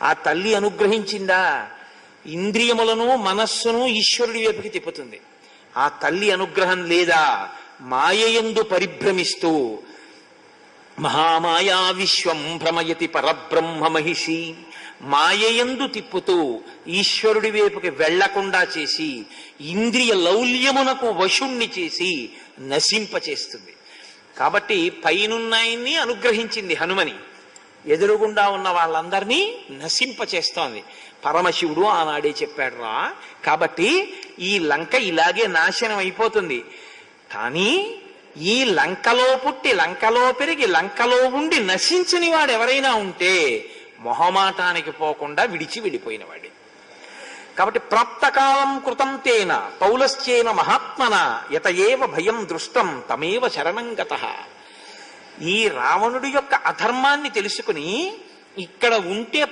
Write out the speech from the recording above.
ఆ తల్లి అనుగ్రహించిందా? ఇంద్రియములను మనస్సును ఈశ్వరుడి వైపుకి తిప్పుతుంది. ఆ తల్లి అనుగ్రహం లేదా? మాయయందు పరిభ్రమిస్తూ మహామాయా విశ్వం భ్రమయతి పరబ్రహ్మ మహిషి, మాయయందు తిప్పుతూ ఈశ్వరుడి వైపుకి వెళ్లకుండా చేసి ఇంద్రియ లౌల్యమునకు వశుణ్ణి చేసి నశింపచేస్తుంది. కాబట్టి పైనున్నాయన్ని అనుగ్రహించింది హనుమని, ఎదురుగుండా ఉన్న వాళ్ళందరినీ నశింపచేస్తోంది. పరమశివుడు ఆనాడే చెప్పాడు రా, కాబట్టి ఈ లంక ఇలాగే నాశనం అయిపోతుంది. కానీ ఈ లంకలో పుట్టి లంకలో పెరిగి లంకలో ఉండి నశించని వాడు ఎవరైనా ఉంటే మొహమాటానికి పోకుండా విడిచి వెళ్ళిపోయినవాడే. కాబట్టి ప్రాప్తకాలం కృతం తేన పౌలశ్చేన మహాత్మన యత ఏవ భయం దృష్టం తమేవ శరణం గతః. ఈ రావణుడి యొక్క అధర్మాన్ని తెలుసుకుని ఇక్కడ ఉంటే